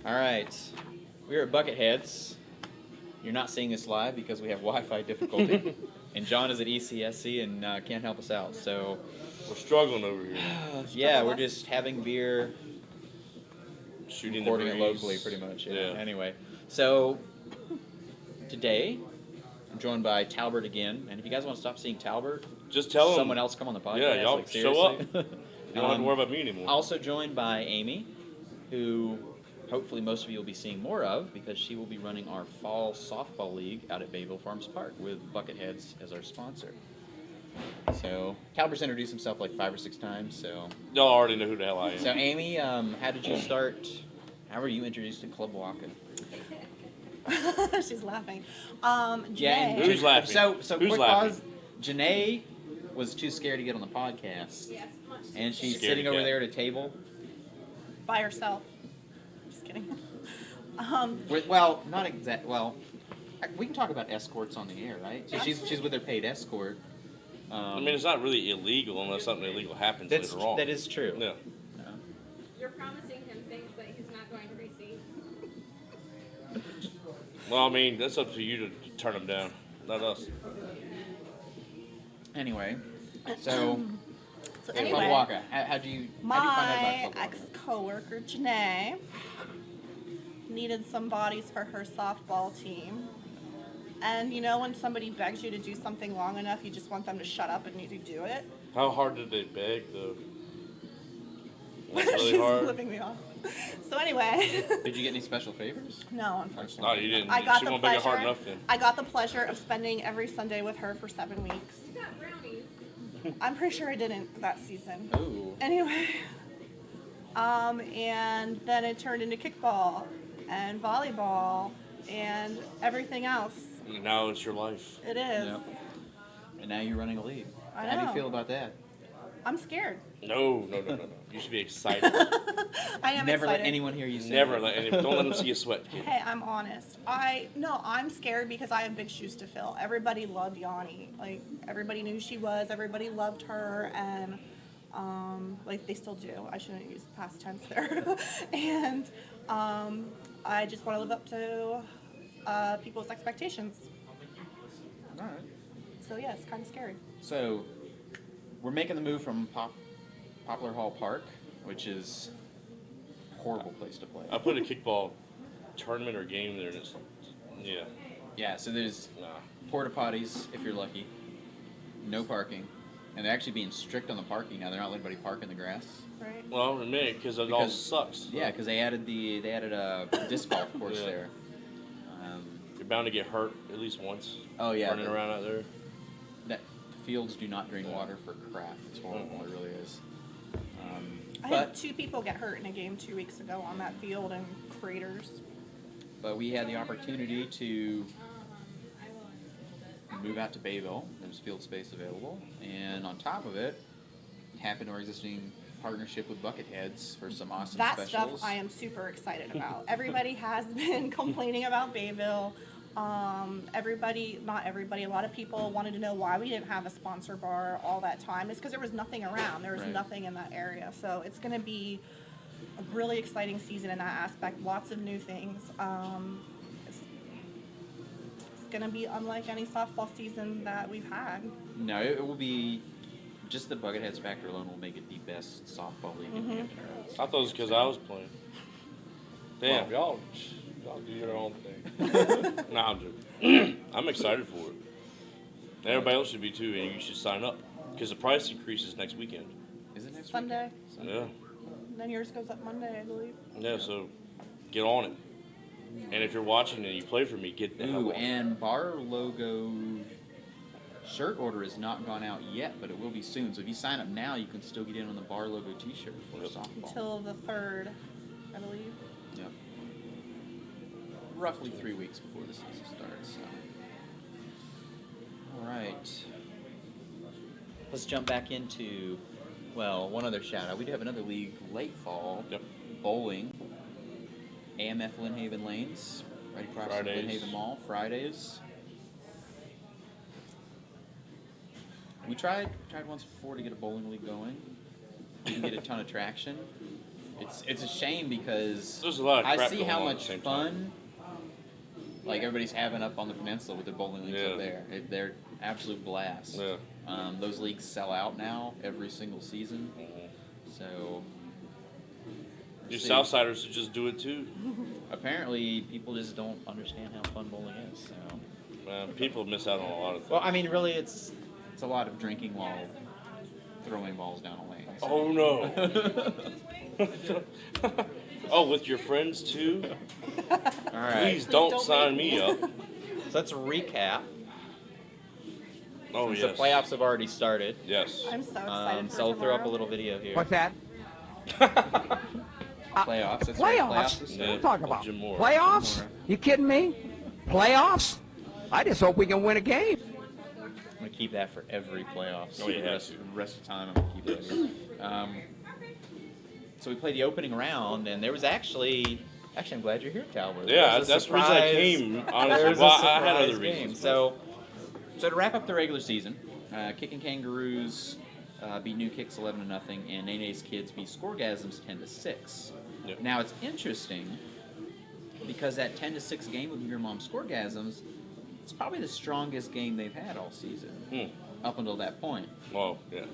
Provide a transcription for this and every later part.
All right. We're at Bucketheads. You're not seeing this live because we have Wi-Fi difficulty. And John is at ECSC and can't help us out. So, We're struggling over here. yeah, we're just having beer, Shooting recording the it breeze. locally pretty much. Yeah. Yeah. Anyway, so today I'm joined by Talbert again. And if you guys want to stop seeing Talbert, Just tell someone them. else come on the podcast. Yeah, y'all like, show up. seriously. You don't have to worry about me anymore. Also joined by Amy, who hopefully most of you will be seeing more of because she will be running our fall softball league out at Bayville Farms Park with Bucketheads as our sponsor. So Talbert's introduced himself like 5 or 6 times. So Y'all already know who the hell I am. So Amy, how did you start? How were you introduced to Club Waka? She's laughing. Yeah, and Who's laughing? So Who's quick laughing? pause. Janae was too scared to get on the podcast. Yes, much. And she's Scaredy sitting over cat. there at a table. By herself. Just kidding. Well, not exact. Well, we can talk about escorts on the air, right? So she's with her paid escort. I mean, it's not really illegal unless something illegal happens later on. That is true. Yeah. You're promising him things that he's not going to receive. Well, I mean, that's up to you to turn them down, not us. Anyway, so So Club anyway, Waka. How'd you find out my about Club Waka? ex-coworker Janae needed some bodies for her softball team. And you know when somebody begs you to do something long enough, you just want them to shut up and you do it? How hard did they beg, though? Was it really She's hard? flipping me off. So anyway, Did you get any special favors? no, unfortunately. No, you didn't. I got She the won't beg it hard pleasure. enough then. I got the pleasure of spending every Sunday with her for 7 weeks. You got brownies. I'm pretty sure I didn't that season. Ooh. Anyway, and then it turned into kickball and volleyball and everything else. And now it's your life. It is. Yep. And now you're running a league. I How do you know. feel about that? I'm scared. No. You should be excited. I am Never excited. let anyone hear you say Never that. let anyone. Don't let them see you sweat, kid. Hey, I'm honest. I'm scared because I have big shoes to fill. Everybody loved Yanni. Like everybody knew who she was. Everybody loved her, and like they still do. I shouldn't use past tense there. And I just want to live up to people's expectations. All right. So yeah, it's kind of scary. So, we're making the move from Poplar Hall Park, which is a horrible place to play. I put a kickball tournament or game there, and it's yeah. Yeah, so there's Nah. porta potties if you're lucky, no parking, and they're actually being strict on the parking now. They're not letting anybody park in the grass. Right. Well, in a minute, because it all Because- sucks. Yeah, because they added a disc golf course Yeah. there. You're bound to get hurt at least once. Oh yeah, Running around out there. That fields do not drain water for crap. It's horrible. It really is. I But had 2 people get hurt in a game 2 weeks ago on that field in craters. but we had the opportunity to move out to Bayville. There's field space available, and on top of it, tap into our existing partnership with Bucketheads for some awesome That specials. stuff I am super excited about. Everybody has been complaining about Bayville. Not everybody, a lot of people wanted to know why we didn't have a sponsor bar all that time. It's because there was nothing around. There was Right. nothing in that area. So it's going to be a really exciting season in that aspect. Lots of new things. It's going to be unlike any softball season that we've had. No, it will be just the Bucketheads factor alone will make it the best softball league in Hampton Roads. I thought it was because I was playing. Damn. Well, y'all do your own thing. Nah, I'm joking. I'm excited for it. And everybody else should be too, and you should sign up because the price increases next weekend. Is it next Sunday. weekend? Yeah. Then yours goes up Monday, I believe. Yeah. So get on it. And if you're watching and you play for me, get the hell Ooh, on it. and bar logo shirt order has not gone out yet, but it will be soon. So if you sign up now, you can still get in on the bar logo T-shirt for Yep. softball. Until the 3rd, I believe. Yep. Roughly 3 weeks before the season starts. So. All right. Let's jump back into, well, one other shout out. We do have another league late fall. Yep. Bowling. AMF Lynn Haven Lanes. Right across from Lynn Fridays. Haven Mall. Fridays. We tried once before to get a bowling league going. Didn't get a ton of traction. it's a shame because There's a lot of I crap see going how on at the much same fun time. like everybody's having up on the peninsula with their bowling leagues Yeah. up there. They're absolute blast. Yeah. Those leagues sell out now every single season. So You see. Southsiders should just do it too. Apparently, people just don't understand how fun bowling is. So, People miss out on a lot of things. well, I mean, really, it's a lot of drinking while throwing balls down a lane. So. Oh no! Oh, with your friends too? All right. Please don't don't sign make me up. So let's recap. Oh Since yes. the playoffs have already started. Yes. I'm so excited for So I'll throw up a tomorrow. little video here. What's that? Playoffs. That's right. Playoffs Playoffs? have Yeah. started. What you talking about? Jim Moore. Playoffs? Jim Moore. You kidding me? Playoffs? I just hope we can win a game. I'm gonna keep that for every playoffs. Oh, you the have rest, to. the rest of the time, I'm gonna keep that here. So we played the opening round, and there was actually I'm glad you're here, Talbert. Yeah, There's a that's the reason I surprise- came. Honestly, There's a well, I had surprise other game. reasons. So to wrap up the regular season, Kicking Kangaroos beat New Kicks 11-0, and Nene's Kids beat Scoregasms 10-6. Yep. Now it's interesting because that 10-6 game with Your Mom Scoregasms, it's probably the strongest game they've had all season up until that point. Well, yeah.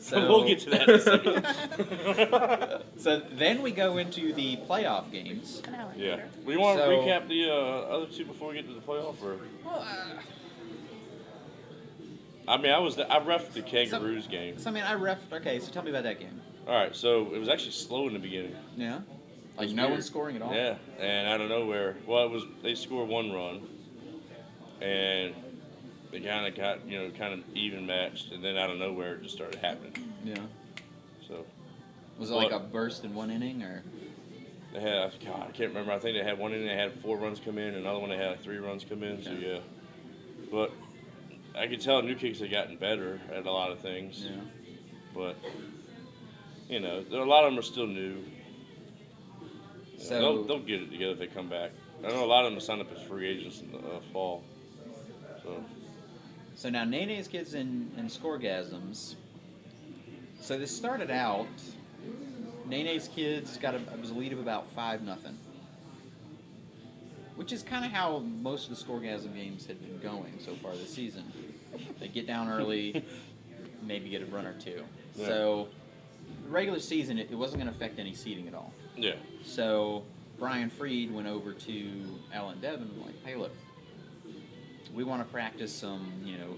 So We'll get to that in a second. So then we go into the playoff games. An hour Yeah. later. We want to So- recap the other two before we get to the playoff, or I mean, I reffed the Kangaroos game. So I mean, okay, so tell me about that game. All right, so it was actually slow in the beginning. Yeah. Like was no weird. one scoring at all. Yeah, and out of nowhere, well, they scored one run, and they kind of got kind of even matched, and then out of nowhere it just started happening. Yeah. So Was it like a burst in one inning, or? they had, God, I can't remember. I think they had one inning, they had 4 runs come in, another one they had like 3 runs come in. So Okay. yeah, but I could tell New Kicks had gotten better at a lot of things. Yeah. But a lot of them are still new. So They'll get it together if they come back. I know a lot of them signed up as free agents in the fall. So now Nene's Kids and Scoregasms. So this started out. Nene's Kids was a lead of about 5-0, which is kind of how most of the Scoregasm games had been going so far this season. They get down early, maybe get a run or two. Yeah. So the regular season, it wasn't going to affect any seeding at all. Yeah. So Brian Freed went over to Alan Devon and like, hey, look, we want to practice some,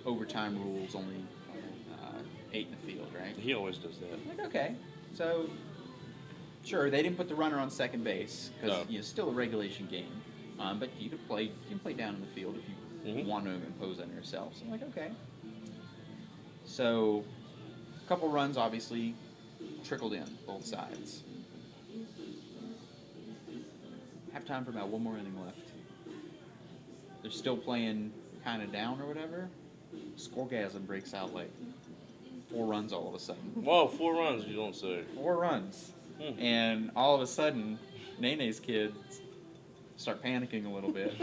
overtime rules, only 8 in the field, right? He always does that. I'm like, okay. So, sure, they didn't put the runner on second base because No. still a regulation game. But you can play down in the field if you want to impose on yourself. So I'm like, okay. So, a couple runs obviously trickled in both sides. Have time for about one more inning left. They're still playing kind of down or whatever. Scoregasm breaks out like 4 runs all of a sudden. Whoa, 4 runs, you don't say. 4 runs. Hmm. And all of a sudden, Nene's kids start panicking a little bit.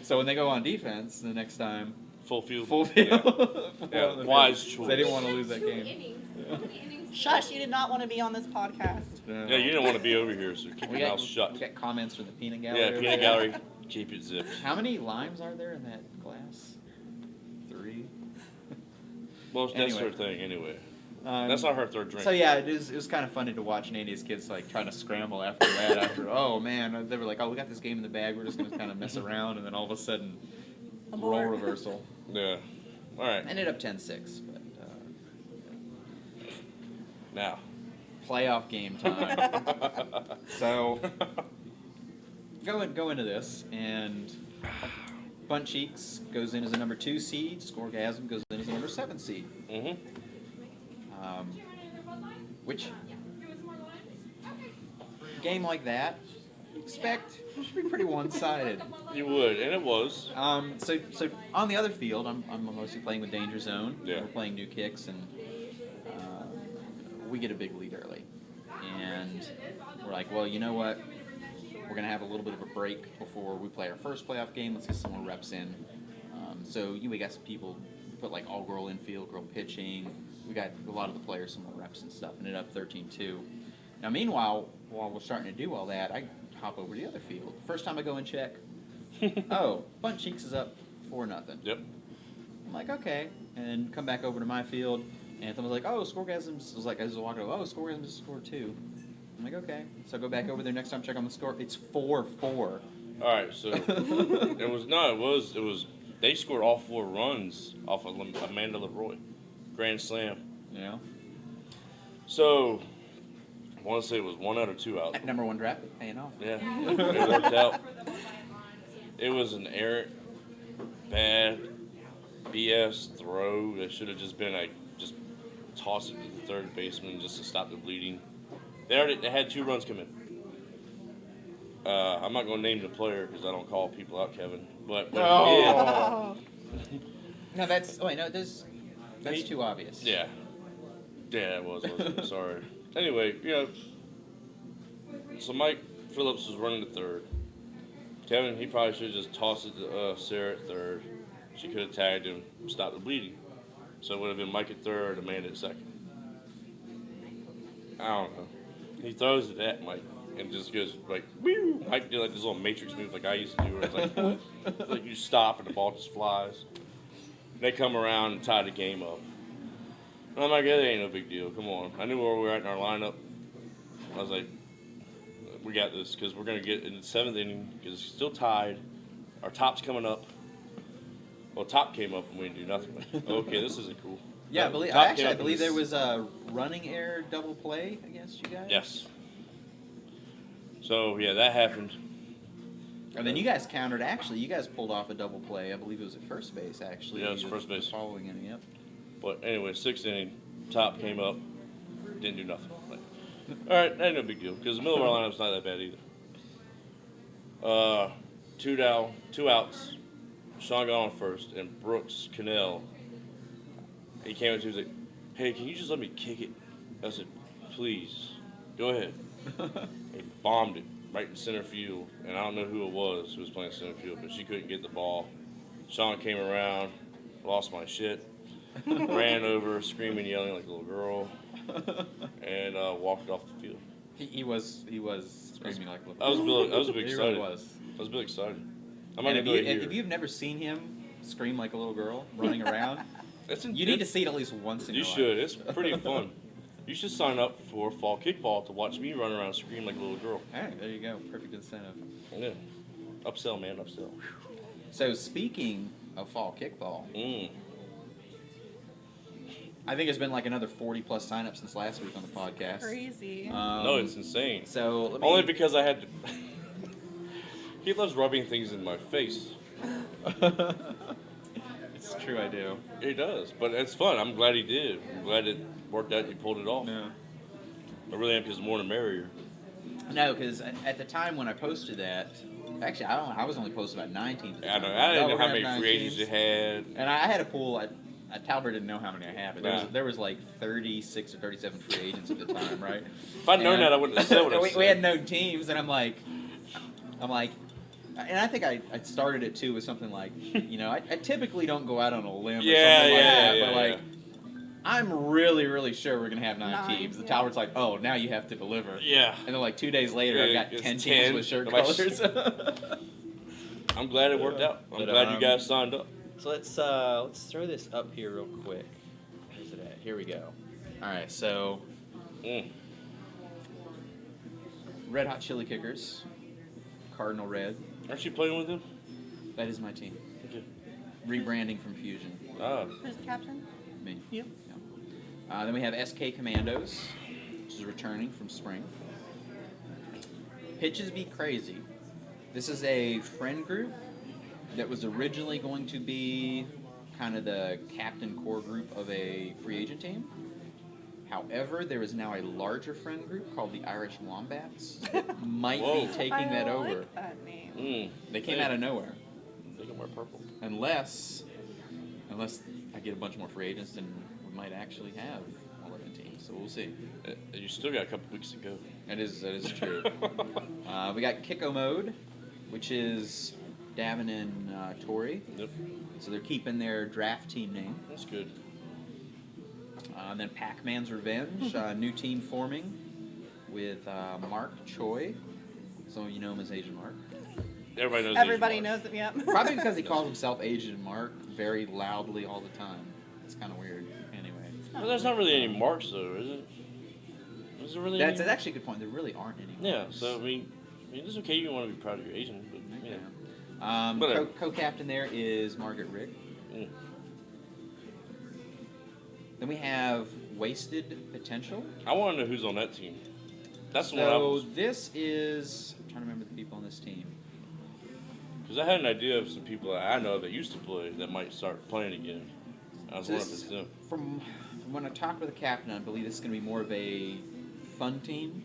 So when they go on defense the next time, Full field. full field. Yeah, Full field. wise They choice. didn't want to lose that How game. many innings? How many innings? Shush, you did not want to be on this podcast. No. Yeah, you didn't want to be over here, so keep We your got, mouth shut. we got comments from the peanut gallery. Yeah, over peanut there. gallery, keep it zipped. How many limes are there in that glass? 3. Well, it's that Anyway. sort of thing, anyway. Um, That's not her third drink. So yeah, it was kind of funny to watch Nene's kids like trying to scramble after that. Oh man, they were like, oh, we got this game in the bag. We're just gonna kind of mess around, and then all of a sudden, role Abort. reversal. Yeah. All right. Ended up 10-6, but Now. playoff game time. So go into this, and Bunt Cheeks goes in as a number 2 seed. Scoregasm goes in as a number 7 seed. Mm-hmm. Which game like that, you expect should be pretty one-sided. You would, and it was. So on the other field, I'm mostly playing with Danger Zone. Yeah. We're playing New Kicks, and we get a big lead early, and we're like, well, you know what? We're gonna have a little bit of a break before we play our first playoff game. Let's get some more reps in. So we got some people put like all girl infield, girl pitching. We got a lot of the players some more reps and stuff. Ended up 13-2. Now, meanwhile, while we're starting to do all that, I hop over to the other field. First time I go and check, oh, Bunt Cheeks is up 4-0. Yep. I'm like, okay, and come back over to my field. Anthem was like, oh, Scoregasms. Was like, I was walking over, oh, Scoregasms scored 2. I'm like, okay. So I go back over there next time, check on the score. It's 4-4. All right, so it was. They scored all 4 runs off of Amanda Leroy, grand slam. You know, So I want to say it was 1 out or 2 out. that number 1 draft pick paying off. Yeah, it worked out. It was an errant, bad, BS throw that should have just been like just toss it to the third baseman just to stop the bleeding. They had 2 runs come in. I'm not going to name the player because I don't call people out, Kevin. But Oh. No, that's too obvious. yeah, it was. Sorry. Anyway, so Mike Phillips was running to third. Kevin, he probably should have just tossed it to Sarah at third. She could have tagged him, stopped the bleeding. So it would have been Mike at third, Amanda at second. I don't know. He throws it at Mike and just goes like, whew. Mike did like this little matrix move like I used to do where it's like, like you stop and the ball just flies. They come around and tie the game up. And I'm like, it ain't no big deal. Come on. I knew where we were at in our lineup. I was like, we got this because we're going to get in the 7th inning because it's still tied. Our top's coming up. Well, top came up and we didn't do nothing. Okay, this isn't cool. Yeah, Top I came up believe and there was a running error double play against you guys. Yes. So, yeah, that happened. And then you guys countered. Actually, you guys pulled off a double play. I believe it was at first base. Actually, Yeah, it was first base. Following inning. Yep. But anyway, 6th inning, top came up, didn't do nothing. Like, all right, that ain't no big deal because the middle of our lineup's not that bad either. 2 outs. Sean got on first, and Brooks Cannell. He came up to me, he was like, "Hey, can you just let me kick it?" I said, "Please, go ahead." He bombed it right in center field, and I don't know who it was who was playing center field, but she couldn't get the ball. Sean came around, lost my shit, ran over, screaming, yelling like a little girl, and walked off the field. He was screaming like a little. I was a bit He excited. really was. I was a bit excited. I'm And gonna go if here. you've never seen him scream like a little girl running around, That's you need to see it at least once in You your should. life. It's pretty fun. You should sign up for fall kickball to watch me run around and scream like a little girl. All right, there you go. Perfect incentive. Yeah. Upsell, man. Upsell. So speaking of fall kickball, I think there's been like another 40 plus signups since last week on the podcast. Crazy. No, it's insane. So let me, Only because I had to. He loves rubbing things in my face. It's true, I do. He does, but it's fun. I'm glad he did. I'm glad it worked out. You pulled it off. Yeah. I really am because the more the merrier. No, because at the time when I posted that, actually I was only posted about 9 teams. At the I time. didn't Oh, know we're how gonna many have 9 free agents you teams. had. And I had a pool. Talbert didn't know how many I had, but Nah. there was like 36 or 37 free agents at the time, right? If I'd known that, I wouldn't have said what I said. we had no teams, and I'm like, and I think I started it too with something like, I typically don't go out on a limb or something like that, but like, I'm really, really sure we're gonna have 9 teams. The yeah. Talbert's like, oh, now you have to deliver. Yeah. And then like 2 days later, I've got It's 10 teams 10. with shirt My colors. I'm glad it worked out. I'm But, glad you guys signed up. So let's throw this up here real quick. Where's it at? Here we go. All right, so Red Hot Chili Kickers, Cardinal Red. Aren't you playing with him? That is my team. Okay. Rebranding from Fusion. Ah. Who's the captain? Me. You. Yeah. Then we have SK Commandos, which is returning from spring. Pitches Be Crazy. This is a friend group that was originally going to be kind of the captain core group of a free agent team. However, there is now a larger friend group called the Irish Wombats that might Whoa. be taking that I over. like that name. They came out of nowhere. They can wear purple. Unless I get a bunch more free agents, then we might actually have 11 teams. So we'll see. You still got a couple weeks to go. That is true. We got Kicko Mode, which is Davin and Tori. Yep. So they're keeping their draft team name. That's good. And then Pac-Man's Revenge, new team forming. with Mark Choi. So you know him as Asian Mark. Everybody knows. Everybody Asian knows it. Yep. Probably because he calls himself Asian Mark very loudly all the time. It's kind of weird. Anyway. Well, there's not really any marks though, is it? Is there really? That's any? actually a good point. There really aren't any. Yeah. marks. So I mean, it's okay. You want to be proud of your Asian, but Yeah. yeah. Whatever. Co-captain there is Margaret Rick. Mm. Then we have Wasted Potential. I want to know who's on that team. That's the one I So was. this is. I'm trying to remember the people on this team. Because I had an idea of some people that I know that used to play that might start playing again. I was So wondering if this- it's them. From when I talked with the captain, I believe this is going to be more of a fun team.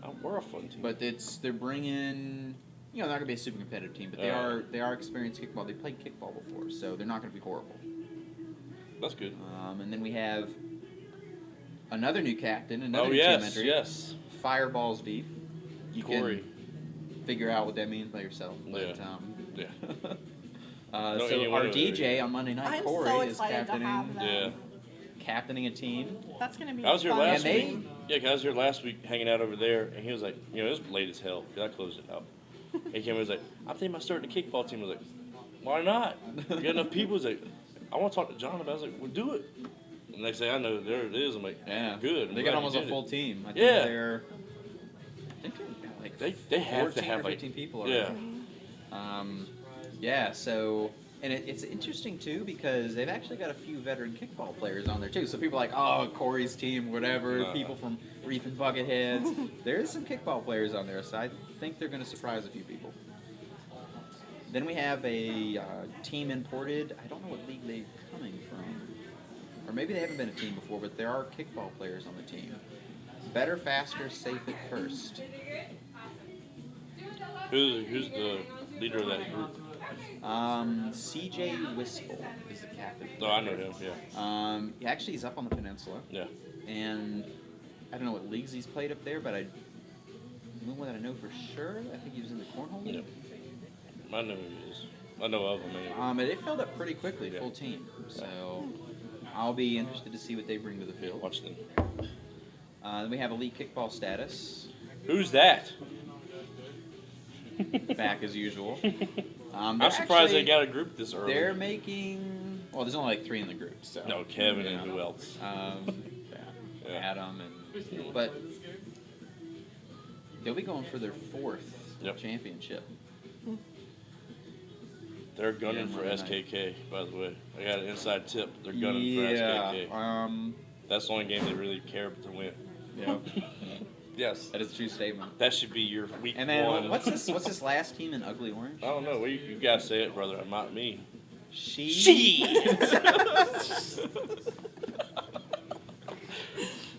Oh, we're a fun team. But they're bringing. You know, they're not going to be a super competitive team, but they are experienced kickball. They played kickball before, so they're not going to be horrible. That's good. And then we have another new captain, another Oh new team yes, entry. yes. Fireballs deep. You Corey. can figure out what that means by yourself. But, Yeah. so anyone our over DJ there. on Monday night, I'm Corey, so is excited to have captaining, them. Yeah. captaining a team. That's gonna be. I was here fun. last And they- week. Yeah, 'cause I was here last week hanging out over there, and he was like, you know, it was late as hell. 'Cause I closed it out. He came and was like, I'm thinking about starting a kickball team. I was like, why not? You got enough people. He's like, I want to talk to John about it. I was like, well, do it. The next thing I know, there it is. I'm like, Yeah, good. I'm They glad got almost you a did full it. team. I think Yeah. they're like They have to 14 have or like 15 people. Yeah. Already. Yeah. So, and it's interesting too because they've actually got a few veteran kickball players on there too. So people are like, oh, Corey's team, whatever. Nah. People from Reef and Bucketheads. There's some kickball players on there, so I think they're going to surprise a few people. Then we have a team imported. I don't know what league they're coming from. Or maybe they haven't been a team before, but there are kickball players on the team. Better, faster, safe at first. Who's the leader of that group? CJ Wispel is the captain. No, I know him. Yeah. Actually, he's up on the peninsula. Yeah. And I don't know what leagues he's played up there, but the one that I know for sure, I think he was in the cornhole league. Yeah. I know who he is. I know of him anyway. But it filled up pretty quickly, Yeah. full team. So I'll be interested to see what they bring to the field. Watch them. Then we have elite kickball status, Who's that? back as usual. I'm surprised they got a group this early. They're making. Well, there's only like 3 in the group. So No, Kevin Yeah. and who else? Yeah. Adam but they'll be going for their 4th Yep. championship. They're gunning Yeah, for Monday SKK, by the way. I got an inside tip. They're gunning for Yeah. SKK. That's the only game they really care to win. Yeah. Yes. That is a true statement. That should be your week And then one. what's this last team in Ugly Orange? I don't know. Well, you gotta say it, brother. Not me. She.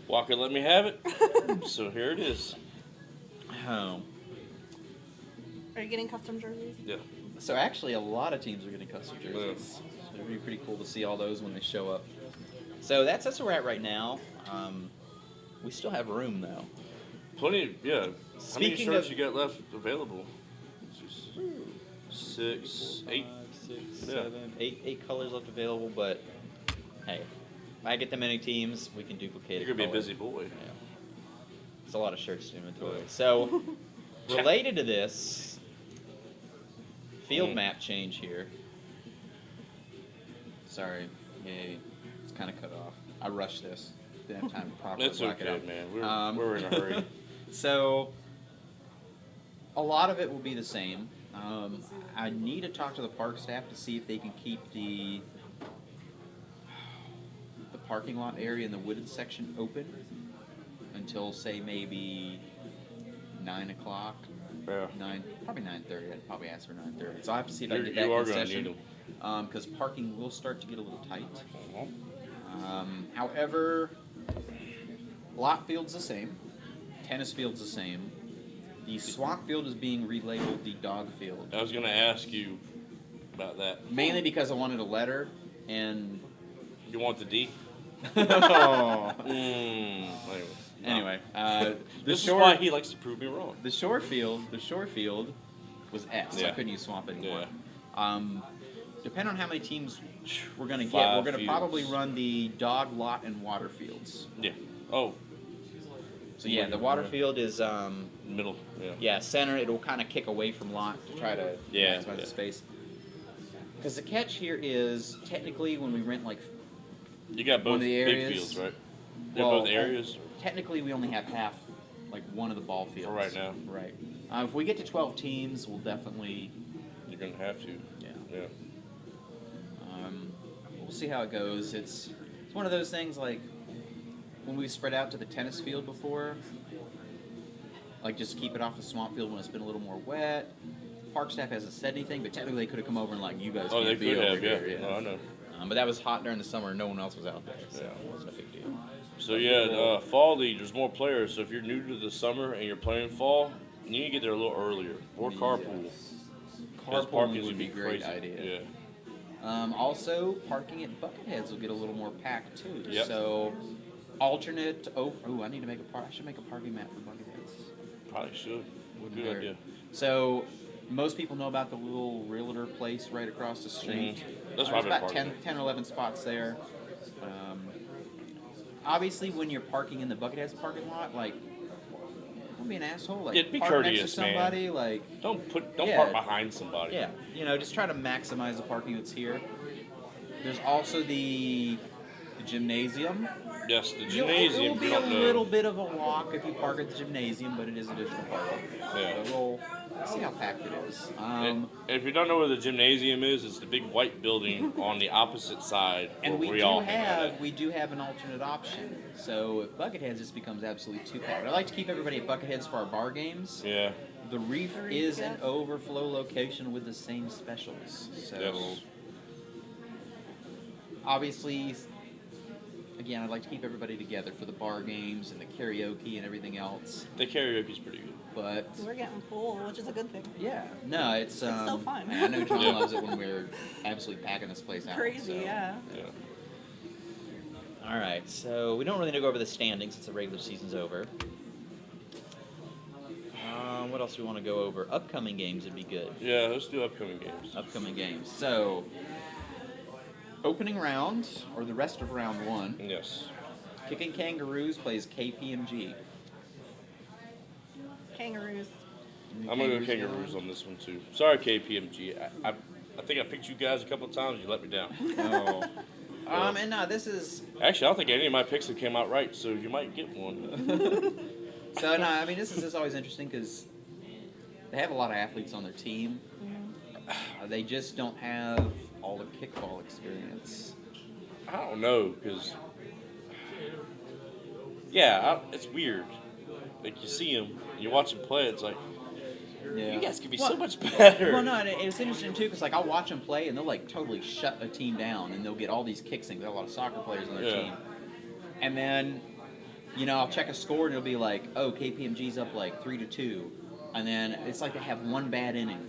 Walker let me have it. So here it is. Oh. Are you getting custom jerseys? Yeah. So actually, a lot of teams are getting custom jerseys. So it'll be pretty cool to see all those when they show up. So that's where we're at right now. We still have room though. Plenty. Yeah. How many Speaking shirts of- you got left available? 6, 8. 6, Yeah. 7, 8 colors left available. But hey, if I get that many teams, we can duplicate. You're gonna be a color. busy boy. Yeah. It's a lot of shirts to inventory. So related to this, field map change here. Sorry, yay, it's kind of cut off. I rushed this. Didn't have time to properly That's black it okay, out. man. We're in a hurry. So a lot of it will be the same. I need to talk to the park staff to see if they can keep the parking lot area in the wooded section open until say maybe 9 o'clock. Yeah. Probably 9:30. I'd probably ask for 9:30. So I have to see if I can You get that are gonna concession. need Because parking will start to get a little tight. However, lot field's the same. Tennis field's the same. The swamp field is being relabeled the dog field. I was gonna ask you about that. Mainly because I wanted a letter and. You want the D? Oh. Anyway. Anyway, This is why he likes to prove me wrong. The shore field was S. So I Yeah. couldn't use swamp anymore. Yeah. Depending on how many teams we're gonna get, 5 we're gonna probably fields. run the dog lot and water fields. Yeah. Oh. So yeah, the water field is Middle. Yeah. yeah, center. It'll kind of kick away from lot to try to Yeah, maximize yeah. the space. Because the catch here is technically when we rent like You got one both of the big areas, fields, right? You got both areas technically we only have half, like one of the ball fields for right now. Right. If we get to 12 teams, we'll definitely. You're gonna have to. Yeah. Yeah. We'll see how it goes. It's one of those things like when we spread out to the tennis field before, like just keep it off the swamp field when it's been a little more wet. Park staff hasn't said anything, but technically they could have come over and like you guys. Oh, they can't be could over have. Yeah. here. No, I know. But that was hot during the summer. No one else was out there, so Yeah. it wasn't a big deal. So yeah, fall league. There's more players. So if you're new to the summer and you're playing fall, you need to get there a little earlier or carpool. Because Carpooling would be a great crazy. idea. Yeah. Also, parking at Bucketheads will get a little more packed too. Yep. So, alternate. I need to make a I should make a parking map for Bucketheads. Probably should. Wouldn't Good hurt. idea. So, most people know about the little realtor place right across the street. That's There's where I've about been 10 or 11 spots there. Obviously, when you're parking in the Bucketheads parking lot, like, don't be an asshole. Like, Yeah, be park next to courteous, man. somebody. Like, Don't Yeah. park behind somebody. yeah, just try to maximize the parking that's here. There's also the gymnasium. Yes, the It gymnasium. will be you a don't know. little bit of a walk if you park at the gymnasium, but it is additional parking. Yeah. So we'll see how packed it is. And if you don't know where the gymnasium is, it's the big white building on the opposite side. And where we do all hang out have an alternate option. So if Bucketheads just becomes absolutely too packed, I like to keep everybody at Bucketheads for our bar games. at. Yeah. The Reef is an overflow location with the same specials. So Yes. obviously, again, I'd like to keep everybody together for the bar games and the karaoke and everything else. The karaoke's pretty good. But We're getting full, which is a good thing. yeah, no, it's so fun. I know John Yeah. loves it when we're absolutely packing this place out. Crazy, so. yeah. Yeah. All right, so we don't really need to go over the standings since the regular season's over. What else do we want to go over? Upcoming games would be good. Yeah, let's do upcoming games. Upcoming games. So, opening round, or the rest of round one, Yes. Kicking Kangaroos plays KPMG. Kangaroos. I'm going to go Kangaroos on this one, too. Sorry, KPMG. I think I picked you guys a couple of times. You let me down. Oh. And no, this is... Actually, I don't think any of my picks have came out right, so you might get one. So, no, I mean, this is just always interesting because they have a lot of athletes on their team. They just don't have all the kickball experience. I don't know, because... Yeah, it's weird. Like, you see them, you watch them play, it's like, Yeah. you guys could be so much better. Well, no, and it's interesting too because like I'll watch them play and they'll like totally shut a team down and they'll get all these kicks in. There are a lot of soccer players on their Yeah. team, and then I'll check a score and it'll be like, oh, KPMG's up like 3-2, and then it's like they have one bad inning.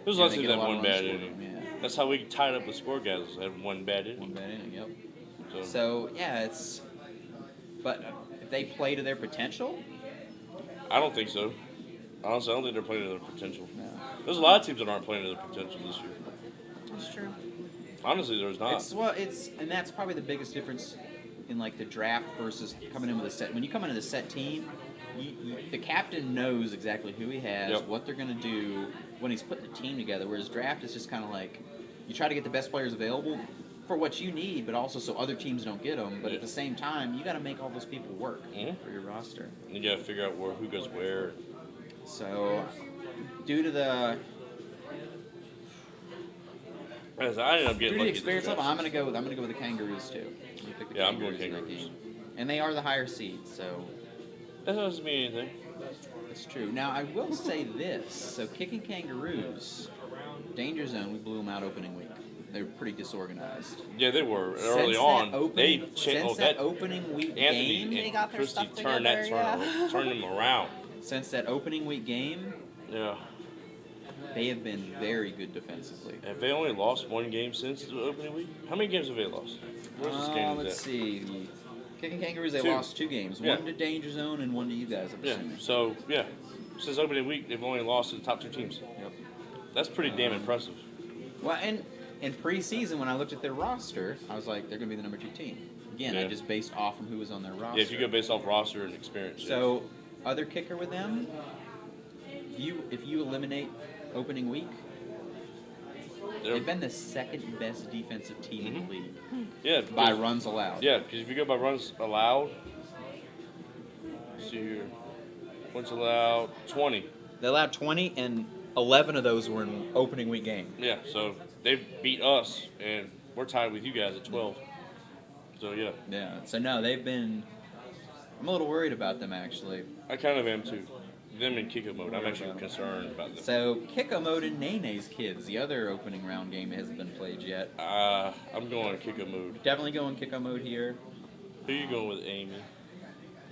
There's Yeah, lots they of get a that lot of one runs bad scored, inning. yeah. That's how we tied up the score, guys. Had one bad inning. One bad inning, yep. So, So yeah, but if they play to their potential, I don't think so. Honestly, I don't think they're playing to their potential. no. There's a lot of teams that aren't playing to their potential this year. That's true. Honestly, there's not. And that's probably the biggest difference in like the draft versus coming in with a set. When you come into the set team, the captain knows exactly who he has, Yep. what they're going to do when he's putting the team together. Whereas draft is just kind of like you try to get the best players available for what you need, but also so other teams don't get them. But Yeah. at the same time, you got to make all those people work Mhm. for your roster. You got to figure out who goes where. So, due to the As I ended up Due getting to the lucky. experience this level, draft. I'm gonna go with the Kangaroos too. I'm gonna pick the Yeah, I'm going in that Kangaroos. game. And they are the higher seed, so That doesn't mean anything. it's true. Now I will say this: so Kicking Kangaroos, Danger Zone, we blew them out opening week. They were pretty disorganized. Yeah, they were early Since on. that opening, They since that opening week Anthony game, They and got their Christy stuff turned that together, turned them around. since that opening week game, Yeah. they have been very good defensively. Have they only lost one game since the opening week? How many games have they lost? Where's this game? Let's see. Kicking Kangaroos, they Two. lost 2 games. Yeah. One to Danger Zone and one to you guys. I'm Yeah. assuming. So yeah, since opening week, they've only lost to the top 2 teams. Yep. That's pretty damn impressive. Well, and in preseason, when I looked at their roster, I was like, they're going to be the number 2 team. again, I just based off from who was on their roster. Yeah, if you go based off roster and experience. So, other kicker with them, if you eliminate opening week, they've been the second best defensive team in the league. Yeah, by runs allowed. Yeah, because if you go by runs allowed, let's see here, points allowed 20. They allowed 20, and 11 of those were in opening week game. Yeah, so they beat us, and we're tied with you guys at 12. So yeah. Yeah. So no, they've been. I'm a little worried about them actually. I kind of am too. Them in Kicko mode. I'm actually concerned about them. So Kicko mode and Nene's kids. The other opening round game hasn't been played yet. I'm going Kicko mode. Definitely going Kicko mode here. Who are you going with, Amy?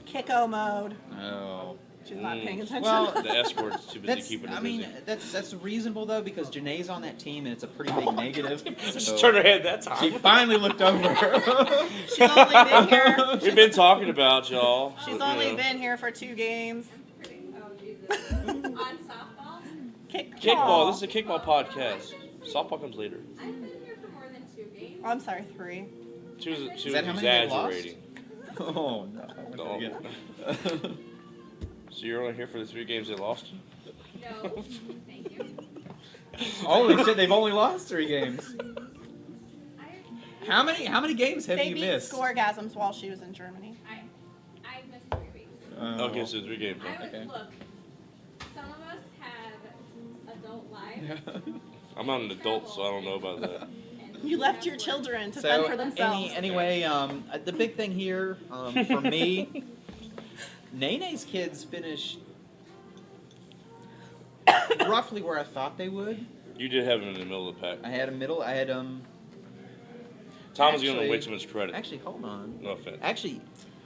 Kicko mode. Oh. She's not paying attention. Well, The escort's too busy keeping her busy. That's reasonable though because Janae's on that team and it's a pretty big negative. Just turn her head that time. She finally looked over. She's only been here. We've been talking about y'all. She's only been here for 2 games. Oh, Jesus. On softball? Kickball. This is a kickball podcast. Softball comes later. I've been here for more than 2 games. I'm sorry, 3. She was Is that how many they lost? exaggerating. Oh no. No. So you're only here for the 3 games they lost? No, thank you. Holy shit! They've only lost 3 games. I How many games have They you beat missed? Scoregasms while she was in Germany. missed 3 weeks. Oh. Okay, so 3 games. I would Okay. look. Some of us had adult lives. I'm not an adult, so I don't know about that. and You left your have children to fend for themselves. Anyway, the big thing here for me, Nene's kids finished roughly where I thought they would. You did have him in the middle of the pack. I had Tom was giving actually- way too much credit. Actually, hold on. No offense. Actually,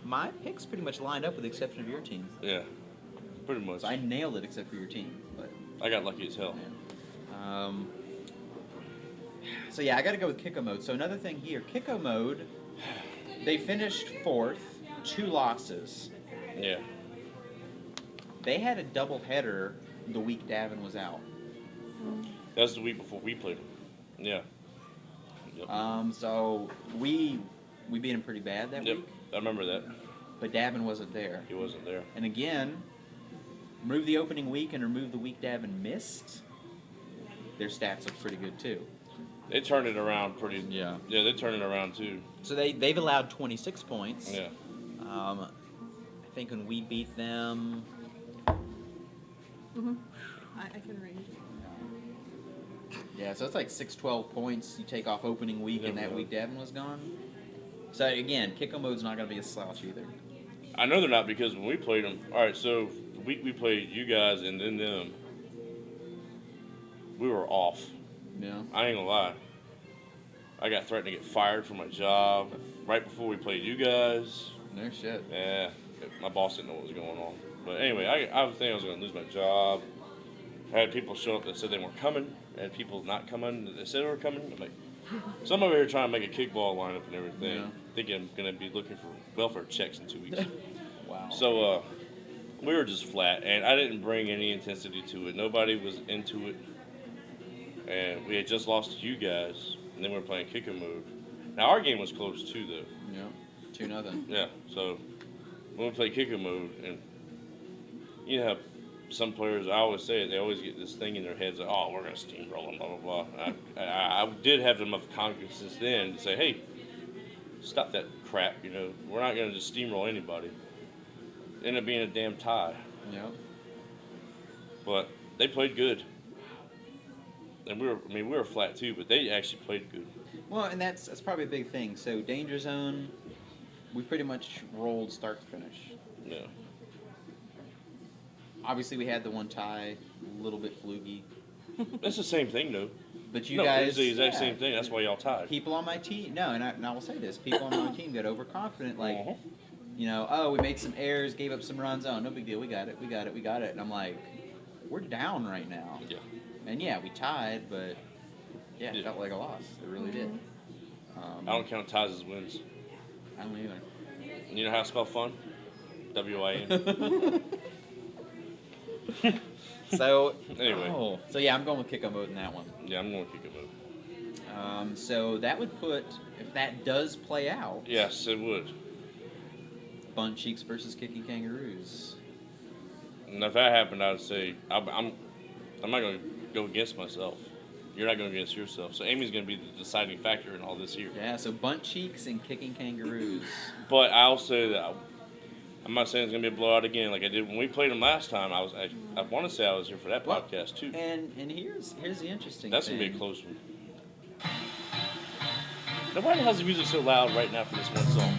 my picks pretty much lined up with the exception of your team. Yeah, pretty much. So I nailed it except for your team. But I got lucky as hell. so yeah, I got to go with Kicko mode. So another thing here, Kicko mode, they finished 4th, 2 losses. Yeah. They had a doubleheader the week Davin was out. That was the week before we played him. Yeah. Yep. So we beat him pretty bad that Yep. week, I remember that. but Davin wasn't there. He wasn't there. And again, remove the opening week and remove the week Davin missed, their stats look pretty good too. They turned it around pretty. Yeah. Yeah, they turned it around too. So they've allowed 26 points. Yeah. I think when we beat them, I can read. yeah, so it's like 6-12 points. You take off opening week, and that week Davin was gone. So again, Kicko mode's not going to be a slouch either. I know they're not because when we played them. All right, so the week we played you guys and then them, we were off. Yeah. I ain't gonna lie. I got threatened to get fired from my job right before we played you guys. No shit. Yeah, my boss didn't know what was going on. But anyway, I was thinking I was going to lose my job. I had people show up that said they weren't coming. I had people not coming that said they were coming. I'm like, so I'm over here trying to make a kickball lineup and everything. Yeah. Thinking I'm going to be looking for welfare checks in 2 weeks. Wow. So we were just flat, and I didn't bring any intensity to it. Nobody was into it. And we had just lost to you guys, and then we were playing kicker mode. Now, our game was close too, though. Yeah. 2-0. Yeah, so when we play kicker mode, and you know how some players, I always say it, they always get this thing in their heads like, oh, we're going to steamroll them, blah, blah, blah. I did have enough cognizance then to say, hey, stop that crap, you know. We're not going to just steamroll anybody. It ended up being a damn tie. Yeah. But they played good. And we were flat too, but they actually played good. Well, and that's probably a big thing. So danger zone, we pretty much rolled start to finish. Yeah. Obviously, we had the one tie, a little bit fluky. That's the same thing, though. But you no, guys, it's the exact yeah, same thing. That's why y'all tied. People on my team, no, and I will say this: people on my team got overconfident. Like, Uh-huh. you know, oh, we made some errors, gave up some runs. Oh, no big deal. We got it. And I'm like, we're down right now. Yeah. And yeah, we tied, but yeah, it Yeah. felt like a loss. It really did. I don't count ties as wins. I don't either. You know how to spell fun? W-I-N. So Anyway. so yeah, I'm going with Kicko mode in that one. Yeah, I'm going to kick it up. So that would put, if that does play out, Yes, it would. Bunt Cheeks versus Kicking Kangaroos. And if that happened, I'd say I'm not going to go against myself. You're not going to go against yourself. So Amy's going to be the deciding factor in all this here. Yeah, so Bunt Cheeks and Kicking Kangaroos. But I'll say that I'm not saying it's going to be a blowout again like I did when we played them last time. I want to say I was here for that Well, podcast too. And here's the interesting That's thing. going to be a close one. Now, why the hell's the music so loud right now for this one song?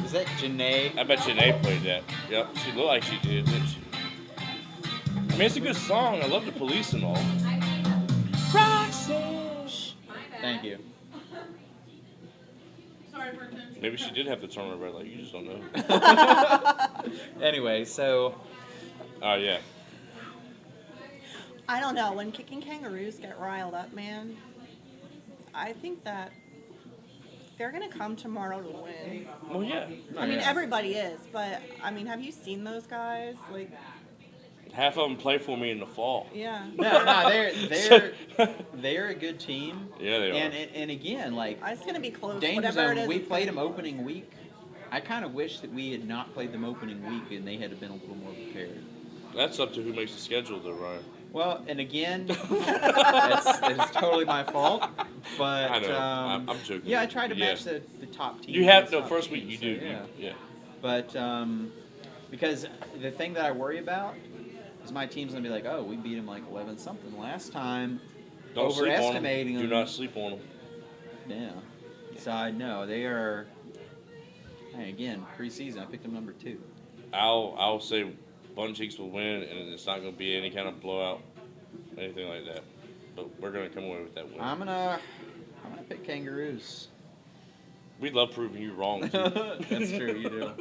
Was that Janae? I bet Janae played that. Yep, she looked like she did, didn't she? I mean, it's a good song. I love the Police and all. Thank you. Sorry for attention. Maybe she did have to turn on the red light. You just don't know. Anyway, so Oh, yeah. I don't know. When Kicking Kangaroos get riled up, man, I think that they're going to come tomorrow to win. Well, yeah. I mean, yeah. everybody is, but I mean, have you seen those guys? Like, Half of them play for me in the fall. yeah. no, they're a good team. Yeah, they are. And again, like It's going to be close. Danger Whatever it Zone, is, we it's played gonna them be opening week. I kind of wish that we had not played them opening week and they had been a little more prepared. That's up to who makes the schedule, though, Ryan. Well, and again, that's totally my fault. But I know. I'm joking. Yeah, I tried to Yeah. match the top teams. You have the no top first week. teams, You so, do. yeah. Yeah. But because the thing that I worry about is my team's gonna be like, oh, we beat them like 11 something last time, Don't sleep on them. overestimating Do them. not sleep on them. Yeah. So I know they are. Hey, again, preseason, I picked them number 2. I'll say Bunt Cheeks will win, and it's not going to be any kind of blowout, anything like that. But we're going to come away with that win. I'm gonna pick Kangaroos. We love proving you wrong, too. That's true. You do.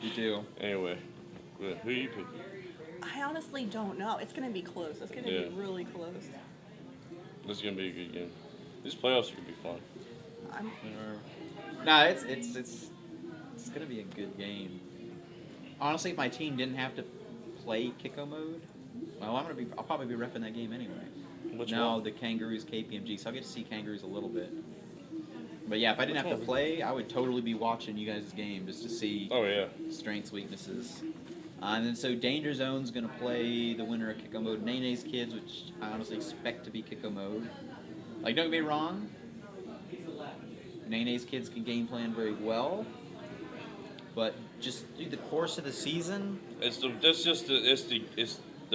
You do. Anyway, who you pick? I honestly don't know. It's going to be close. It's going to Yeah. be really close. This is going to be a good game. These playoffs are going to be fun. I'm, No, it's gonna be a good game. Honestly, if my team didn't have to play Kicko mode, well, I'll probably be repping that game anyway. Which No, one? the Kangaroos KPMG, so I'll get to see Kangaroos a little bit. But yeah, if I didn't Which have to one? play, I would totally be watching you guys' game just to see Oh, yeah. strengths, weaknesses. And then so Danger Zone's gonna play the winner of Kicko mode, Nene's Kids, which I honestly expect to be Kicko mode. Like, don't get me wrong, Nene's Kids can game plan very well, but just through the course of the season, It's the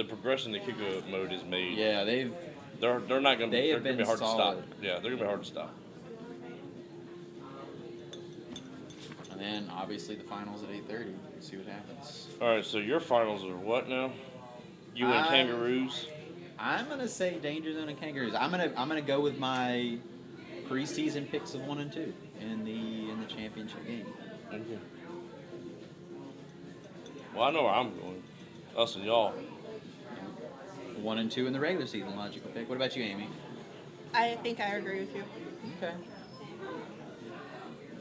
progression the kicker mode is made. yeah, They're not going to They be. have They're going to be been hard solid. to stop. Yeah, they're going to be hard to stop. and then obviously the finals at 8:30. See what happens. All right, so your finals are what now? You and Kangaroos. I'm gonna say Danger Zone and Kangaroos. I'm gonna go with my preseason picks of 1 and 2 in the championship game. Okay. Well, I know where I'm going. Us and y'all. 1 and 2 in the regular season, logical pick. What about you, Amy? I think I agree with you. Okay.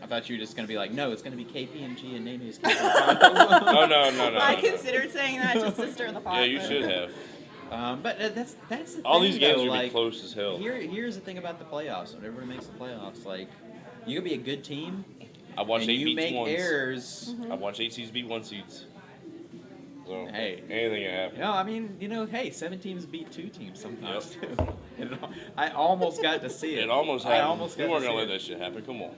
I thought you were just gonna be like, no, it's gonna be KPMG and Nene's Kids. No, no. I no. considered saying that just to stir the pot. Yeah, you but- should have. But that's the All thing, these games though, are going to like, be close as hell. Here's the thing about the playoffs. When everybody makes the playoffs, like, you can be a good team, I watched and 8 you beats make ones. errors. I watched 8 seeds beat 1 seeds. So, Hey. anything can happen. No, I mean, hey, 7 teams beat 2 teams sometimes too. I almost got to see it. It almost I happened. almost We got weren't to going see to let it. that shit happen. Come on.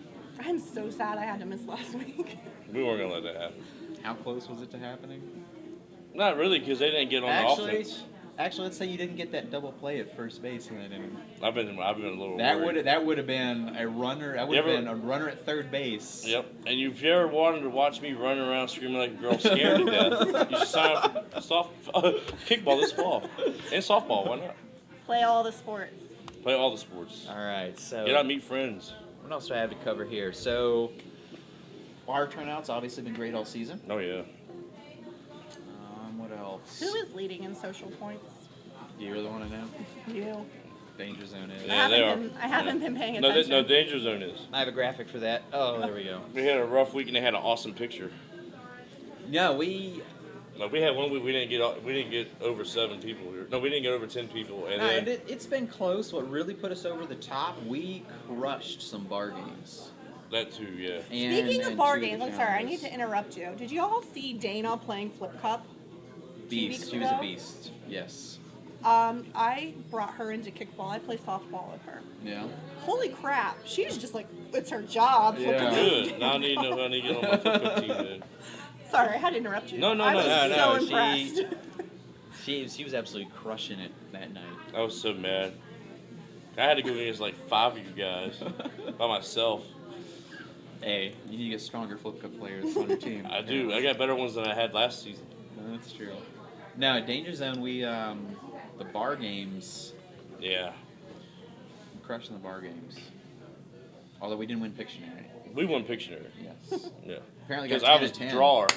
I'm so sad I had to miss last week. We weren't going to let that happen. How close was it to happening? Not really, because they didn't get on the offense. Actually, let's say you didn't get that double play at first base in that inning. I've been a little That worried. would have been a runner. That would have been a runner at third base. Yep. And if you ever wanted to watch me running around screaming like a girl scared to death, you should sign up for kickball this fall. And softball, why not? Play all the sports. Play all the sports. All right. So Get out and meet friends. what else do I have to cover here? So our turnout's obviously been great all season. Oh, yeah. What else? Who is leading in social points? Do you really want to know? You. Danger Zone is. Yeah, they are. I haven't been paying No, attention. no, Danger Zone is. I have a graphic for that. Oh, there we go. We had a rough week and they had an awesome picture. No, we Like we had one week we didn't get over 7 people. No, we didn't get over 10 people, and then It's been close. What really put us over the top, we crushed some bar games. that too, yeah. Speaking of and bar two games, the I'm sorry, I need challenges. to interrupt you. Did you all see Dana playing Flip Cup? Beast. weeks She was a ago? beast. Yes. I brought her into kickball. I play softball with her. Yeah. Holy crap, she's just like, it's her job. Yeah. flipping those Good. Now I need to know how I need to get on my Flip Cup team then. Sorry, I had to interrupt you. No, I was so no, impressed. She was absolutely crushing it that night. I was so mad. I had to go against like 5 of you guys by myself. Hey, you need to get stronger flip cup players on your team. I do. I got better ones than I had last season. No, that's true. No, Danger Zone, we the bar games, Yeah. crushing the bar games. Although we didn't win Pictionary. We won Pictionary. Yes. Yeah. Apparently got Because I 10 was of the 10. drawer.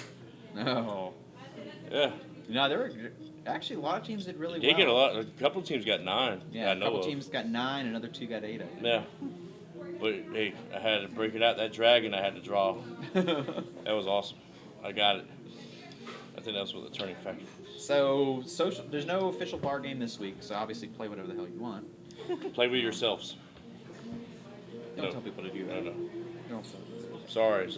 No. Yeah. No, there were actually a lot of teams did really They well. get a lot. A couple teams got 9. Yeah, that I a know couple of. teams got 9, another 2 got 8. Yeah. But hey, I had to break it out. That dragon I had to draw. That was awesome. I got it. I think that's what the turning factor was. So social. There's no official bar game this week, so obviously play whatever the hell you want. Play with yourselves. Don't No. tell people to do No, that. no. Don't. Sorry.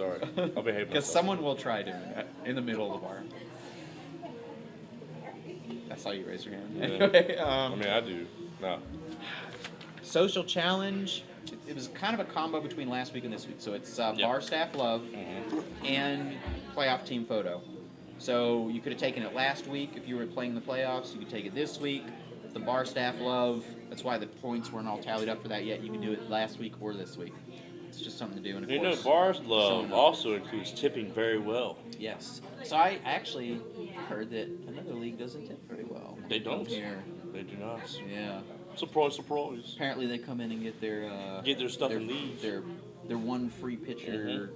I'll behave Because myself. someone will try doing that in the middle of the bar. I saw you raise your hand. Yeah. Anyway, I mean, I do. No. social challenge. It was kind of a combo between last week and this week. So it's Yep. bar staff love Mm-hmm. and playoff team photo. So you could have taken it last week if you were playing the playoffs. You could take it this week. The bar staff love. That's why the points weren't all tallied up for that yet. You can do it last week or this week. It's just something to do. And of You know, course, Bars showing Love up. also includes tipping very well. Yes. So I actually heard that another league doesn't tip very well. They don't. Here. They do not. Yeah. Surprise. Apparently they come in and get their Get their stuff and leave. Their one free pitcher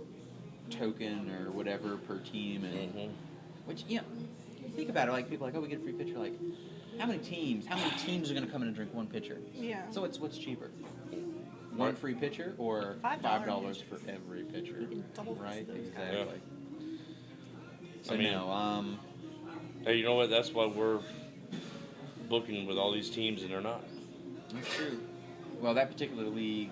token or whatever per team, and Mm-hmm. which you think about it, like people are like, oh, we get a free pitcher. Like, how many teams are going to come in and drink one pitcher? Yeah. So what's cheaper? One Right. free pitcher or $5 $5 for every pitcher? You can double price Right. those Exactly. Yeah. So I mean- no. Hey, you know what? That's why we're booking with all these teams, and they're not. That's true. Well, that particular league,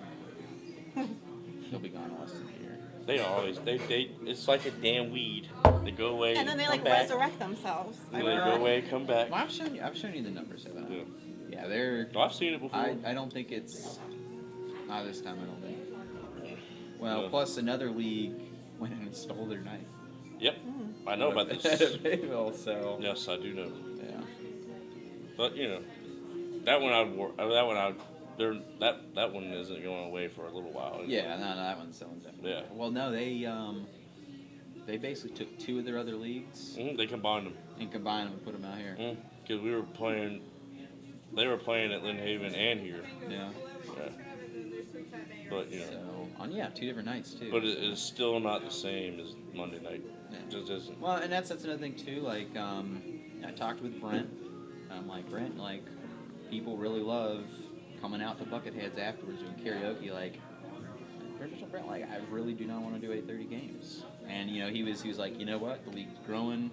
they'll be gone less than a year. They always they it's like a damn weed. They go away And then they come like back. resurrect themselves. And they go away, come back. Well, I've shown you the numbers, haven't I? Yeah. Yeah, they're. Oh, I've seen it before. I don't think it's. Not this time, I don't think. Well, Yeah. plus another league went in and stole their night. Yep, I know about this. Bayville, so. Yes, I do know. Yeah. But you know, that one that one isn't going away for a little while. Yeah, no, that one's definitely. Yeah. Well, no, they basically took 2 of their other leagues They combined them and combined them and put them out here. because we were playing. They were playing at Lynn Haven and here. Yeah. Yeah. But you know, So, on 2 different nights too. but it is still not the same as Monday night. Yeah. It just isn't. Well, and that's another thing too. Like, I talked with Brent. I'm like, Brent, like, people really love coming out to Bucketheads afterwards doing karaoke. Like, Brent, like, I really do not want to do 8:30 games. And he was like, you know what? The league's growing.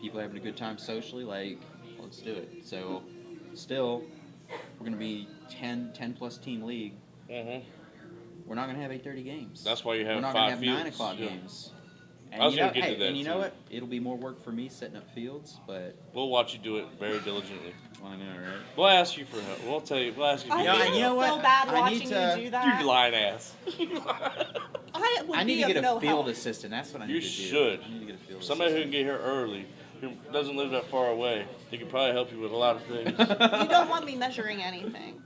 People are having a good time socially. Like, let's do it. So, still, we're gonna be 10 plus team league. Mm-hmm. We're not gonna have 8:30 games. That's why you have We're not 5 gonna have fields. 9 o'clock Yeah. games. I was gonna know, get to hey, that, and you know too. what? It'll be more work for me setting up fields, but We'll watch you do it very diligently. I know, right? We'll ask you for help. We'll tell you. We'll ask you. I for Yeah, feel help. you know so what? bad I watching need to- you do that. You lying ass. I need to be get of a no field help. assistant. That's what I need You to do. should. I need to get a field Somebody who assistant. can get here early, who doesn't live that far away, he could probably help you with a lot of things. You don't want me measuring anything.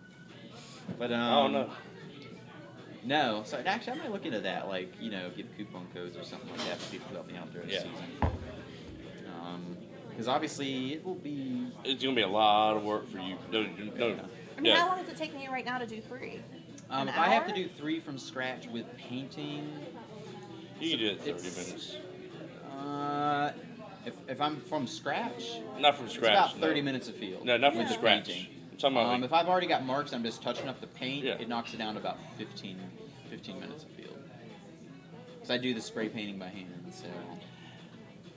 But I don't know. No, so actually, I might look into that. Like, give coupon codes or something like that for people to help me out during the Yeah. season. Because obviously, it will be. It's gonna be a lot of work for you. No. I mean, how long is it taking you right now to do 3? An If I have to hour? do 3 from scratch with painting, You can do it 30 It's- minutes. if I'm from scratch, Not from it's scratch. about no. 30 minutes of field. No, not from with the scratch. painting. I'm talking about like, If I've already got marks, I'm just touching up the paint. Yeah. It knocks it down to about 15 minutes of field. Because I do the spray painting by hand, so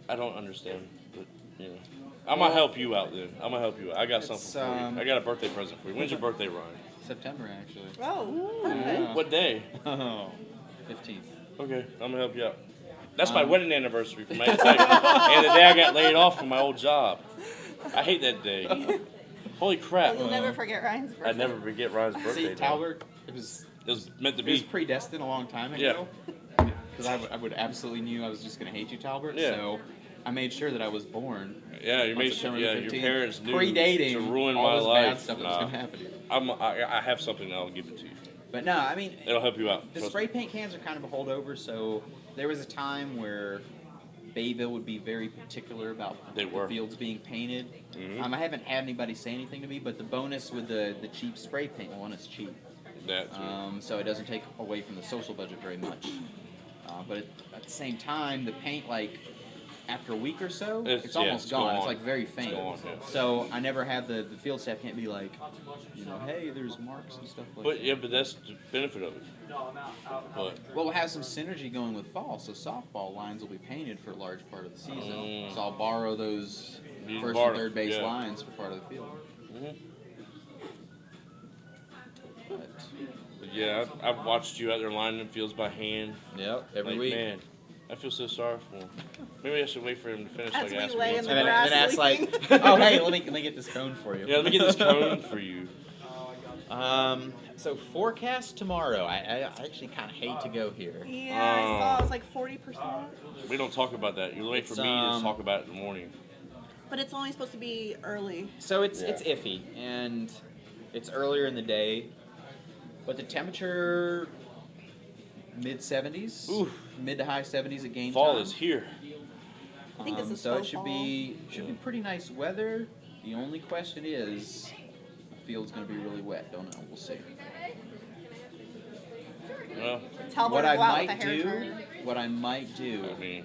I don't understand. But, Yeah. I'm gonna help you out then. I'm gonna help you out. I got something It's, for you. I got a birthday present for you. When's your birthday, Ryan? September, actually. Oh, perfect. Yeah. What day? Oh, 15th. Okay, I'm gonna help you out. That's my wedding anniversary for my ex-wife, and the day I got laid off from my old job. I hate that day. Holy crap! You'll never forget Ryan's birthday. I'd never forget Ryan's birthday. See, day. Talbert, it was meant to it was be. predestined a long time Yeah. ago. Because I would absolutely knew I was just going to hate you, Talbert. Yeah. So I made sure that I was born. Yeah, you on made September sure. Yeah, the your 15th, parents knew predating to ruin all my this life. bad stuff that was going to happen to you. I have something that I'll give it to you. But no, I mean, It'll help you out. the Trust spray me. paint cans are kind of a holdover. So there was a time where Bayville would be very particular about They were. the fields being painted. Mhm. I haven't had anybody say anything to me, but the bonus with the cheap spray paint, well, one, it's cheap. That too. So it doesn't take away from the social budget very much. But at the same time, the paint, like, after a week or so, it's almost gone. It's like very faint. gone, yeah. So I never had the field staff can't be like, hey, there's marks and stuff like But that. yeah, but that's the benefit of it. But Well, we'll have some synergy going with fall, so softball lines will be painted for a large part of the season. Mm. So I'll borrow those You first borrow- and third base yeah. lines for part of the field. mhm. But Yeah, I've watched you out there lining the fields by hand. Yep, every Like, week. man, I feel so sorry for him. Maybe I should wait for him to finish. As like we ask lay me in once the a and month. then ask like, sleeping. oh hey, let me get this cone for you. Yeah, let me get this cone for you. So forecast tomorrow. I actually kind of hate to go here. Yeah, I saw it was like 40%. We don't talk about that. You wait for It's, me to talk about it in the morning. But it's only supposed to be early. So it's Yeah. iffy, and it's earlier in the day, but the temperature Mid 70s, Oof. mid to high 70s at game Fall time. is here. I think this is so it faux should fall. be pretty nice weather. The only question is, the field's going to be really wet. Don't know. We'll see. Well, Talbot What will I go out with might a hair do, dryer. what I might do, I mean,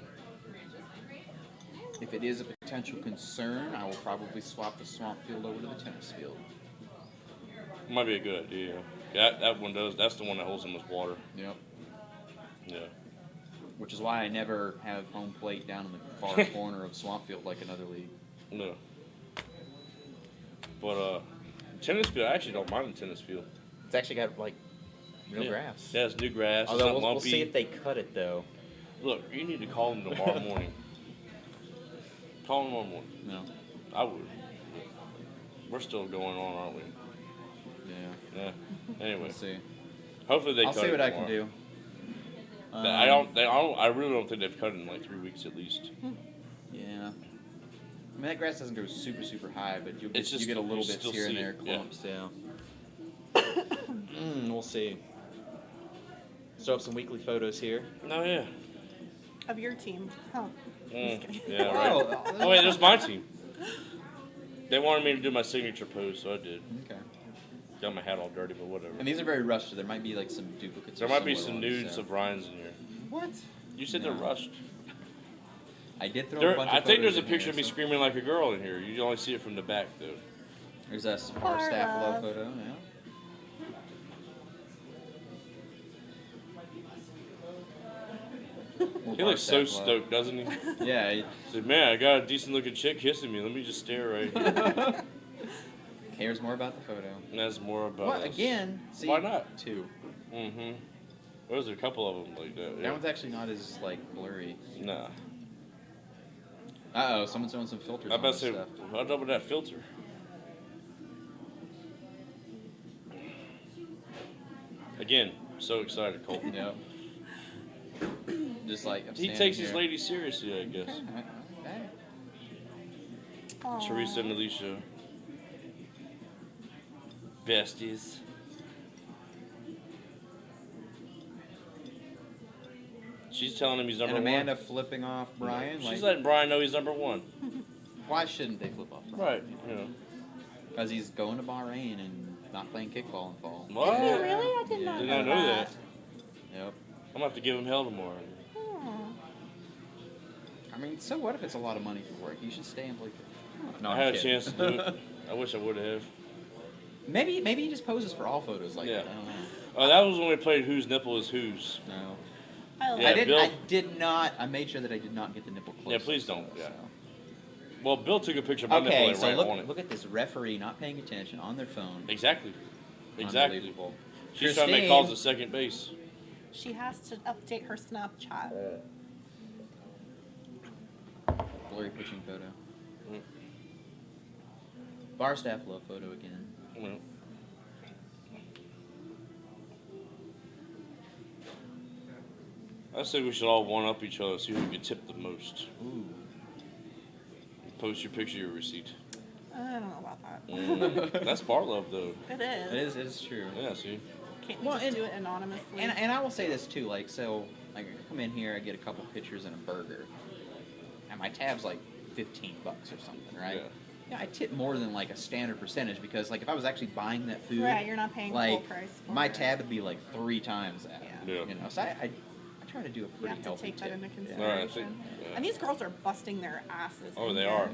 if it is a potential concern, I will probably swap the swamp field over to the tennis field. might be a good idea. That one does. That's the one that holds the most water. Yep. Yeah. Which is why I never have home plate down in the far corner of swamp field like another league. No. But tennis field, I actually don't mind the tennis field. It's actually got like real Yeah. grass. Yeah, it's new grass. It's Although not we'll lumpy. see if they cut it though. Look, you need to call them tomorrow morning. Call them tomorrow morning. No. I would. We're still going on, aren't we? Yeah. Yeah. Anyway, We'll see. hopefully they I'll cut see it what I can tomorrow. do. I really don't think they've cut it in like 3 weeks at least. Yeah. I mean, that grass doesn't go super, super high, but you It's just- get a little you bit still here and see there, it, yeah. clumps. Yeah. We'll see. Still have some weekly photos here. Oh yeah. Of your team. Huh. Mm, kidding. yeah. Right. Oh wait, there's my team. They wanted me to do my signature pose, so I did. Okay. Got my hat all dirty, but whatever. And these are very rushed, so there might be like some duplicates. There or might be similar some ones, nudes so. of Ryan's in here. What? You said No. they're rushed. I did throw a There, bunch I of think there's photos a in picture here, of me so- screaming like a girl in here. You only see it from the back, though. There's a Our our staff love. love photo. Yeah. He looks so stoked, doesn't he? Yeah. He's like, man, I got a decent looking chick kissing me. Let me just stare right here. Cares more about the photo. And that's more about Well, us. again, see, Why not? two. Mm-hmm. There's a couple of them like that. That Yeah. one's actually not as like blurry. Nah. Uh oh, someone's throwing some filters I on bet this say, stuff. I'll double that filter. Again, so excited, Colton. Yep. Just like I'm He standing takes his here. lady seriously, I guess. Okay. Aw. Teresa and Alicia. Besties. She's telling him he's number And Amanda one. flipping off Brian. She's Like, letting Brian know he's number one. why shouldn't they flip off Brian? Right. You know. Because he's going to Bahrain and not playing kickball in fall. What? Is it really? I did Yeah. not Did know not know that. that. Yep. I'm gonna have to give him hell tomorrow. Hmm. I mean, so what if it's a lot of money for work? You should stay and play kickball. No, I I'm had a kidding. chance to do it. I wish I would have. Maybe he just poses for all photos like Yeah. that. I don't know. Oh, that was when we played Whose Nipple Is Whose. No. I love Yeah, I it. did. Bill- I did not. I made sure that I did not get the nipple close. Yeah, please don't, yeah. Well, Bill took a picture of my nipple Okay, and so ran on it. look at this referee not paying attention on their phone. Exactly. Exactly. Unbelievable. She's trying to make calls at second base. She has to update her Snapchat. Blurry pitching photo. Mm. Bar staff love photo again. Well, I say we should all one up each other, see who can tip the most. Ooh. Post your picture, your receipt. I don't know about that. That's bar love, though. It is. It is true. Yeah, see. Can't you Well, just and- do it anonymously? And I will say this too, like, so I come in here, I get a couple pictures and a burger, and my tab's like $15 or something, right? Yeah, I tip more than like a standard percentage because, like, if I was actually buying that food, Right, you're not paying full like price for my it. tab would be like 3 times that. Yeah. Yeah. You know, so I try to do a You pretty have to healthy take that tip. into Yeah. consideration. Alright, I think- yeah. And these girls are busting their asses. Oh, in they here. are.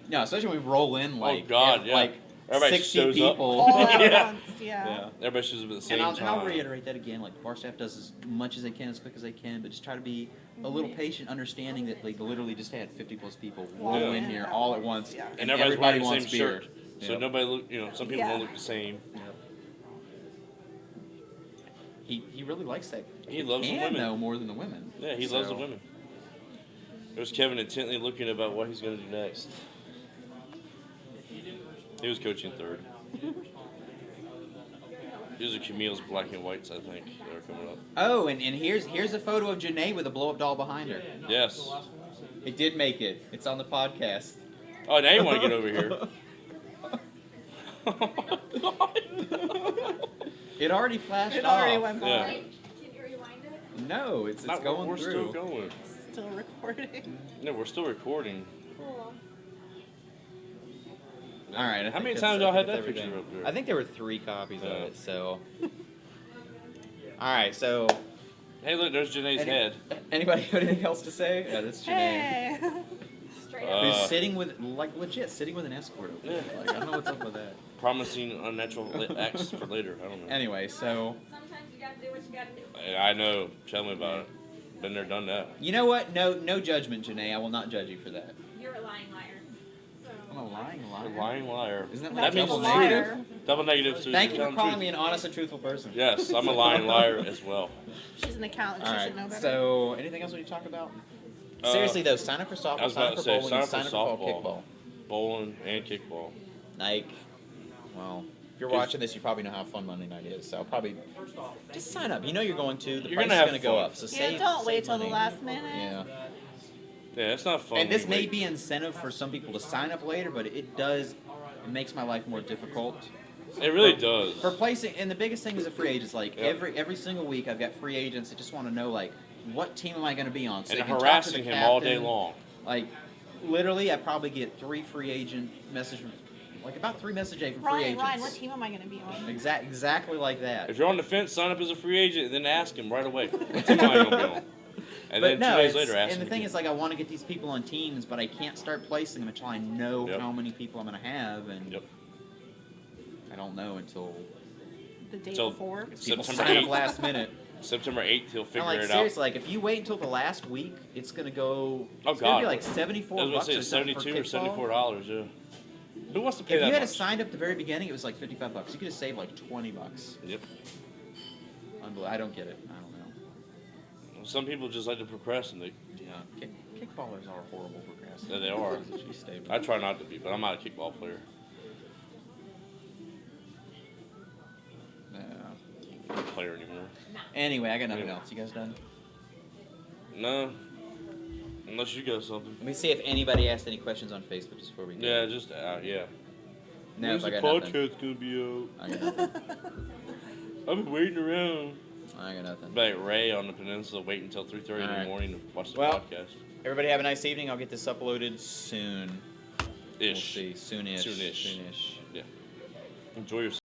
No, especially when we roll in like God, yeah. like Everybody 60 shows up. people. All at Yeah. once, yeah. Yeah. Everybody shows up at the same And I'll time. reiterate that again. Like, bar staff does as much as they can, as quick as they can, but just try to be a little patient, understanding that they literally just had 50+ people roll Yeah. in here all at once, Yeah. And everybody's wearing the wants same beer. shirt. So Yep. nobody look, some people Yeah. don't look the same. He really likes that. He loves the and women. though more than the women. Yeah, he loves the So- women. There's Kevin intently looking about what he's going to do next. He was coaching third. These are Camille's black and whites, I think, that are coming up. Oh, and here's a photo of Janae with a blow up doll behind her. Yes. It did make it. It's on the podcast. Oh, now you want to get over here. It already flashed It already off. went by. Yeah. Can you rewind it? No, it's Not- going we're through. still going. Still recording. No, we're still recording. Cool. All right. I How think many that's- times I y'all think had that's that picture everything. up there? I think there were 3 copies of Yeah. it. So. All right. So. Hey, look, there's Janae's Any- head. Anybody have anything else to say? Yeah, that's Janae. Hey. Straight up. Who's sitting with, like, legit sitting with an escort over there. Like, I don't know what's up with that. Promising unnatural acts for later. I don't know. Anyway, so. Sometimes you gotta do what you gotta do. I know. Tell me about it. Been there, done that. You know what? No judgment, Janae. I will not judge you for that. You're a lying liar. So, I'm a lying A liar. lying liar. Isn't that That like means double liar. negative? Double negative. So Thank you you're for telling calling truth. me an honest and truthful person. Yes, I'm a lying liar as well. She's an accountant. All She right. should know better. So, anything else we need to talk about? Uh, Seriously though, sign up for softball, I was sign about up to for say, bowling, sign and up sign for up for fall softball. kickball. Bowling and kickball. Like, well, if you're Is- watching this, you probably know how fun Monday night is. So I'll probably just sign up. You know you're going to. The You're price gonna is have going to go fun. up. So yeah, save. don't save wait till the money. last minute. Yeah. Yeah, it's not fun. And when this you may wait. be incentive for some people to sign up later, but it makes my life more difficult. It really does. For placing, and the biggest thing is the free agents. Like Yep. every single week, I've got free agents that just want to know like what team am I going to be on? So And they can talk to harassing the him all day captain. long. Like literally, I probably get 3 free agent messages, like about 3 messages a day from free Ryan, agents. Ryan, what team am I going to be on? Exactly like that. If you're on the fence, sign up as a free agent, and then ask him right away. What team am I going to be on? And But then no, 2 days it's- later, ask and him the thing again. is, like, I want to get these people on teams, but I can't start placing them until I know Yep. how many people I'm going to have, and Yep. I don't know until The day So- before. people September sign up 8th. last minute. September 8th, he'll And figure like it seriously, out. like if you wait until the last week, it's gonna go. Oh, it's gonna be God. like $74 I was going to say or something for 72 or kickball. $74, yeah. Who wants to pay If that you had much? signed up at the very beginning, it was like $55. You could have saved like $20. Yep. I don't get it. I don't know. Some people just like to procrastinate. Yeah, kickballers are horrible procrastinators. Yeah, they are. She stayed. I try not to be, but I'm not a kickball player. Yeah. I'm not a player anymore. Anyway, I got nothing Yeah. else. You guys done? No. Unless you got something. Let me see if anybody asked any questions on Facebook just before we go. Yeah, just, yeah. No, When's I the got nothing. podcast going to be I got nothing. out? I've been waiting around. I got nothing. Like Ray on the peninsula waiting until 3:30 in Alright. the morning to watch the Well, podcast. Everybody have a nice evening. I'll get this uploaded soon. We'll Ish. see. Soonish. Soonish. Soonish. Yeah. Enjoy yourself.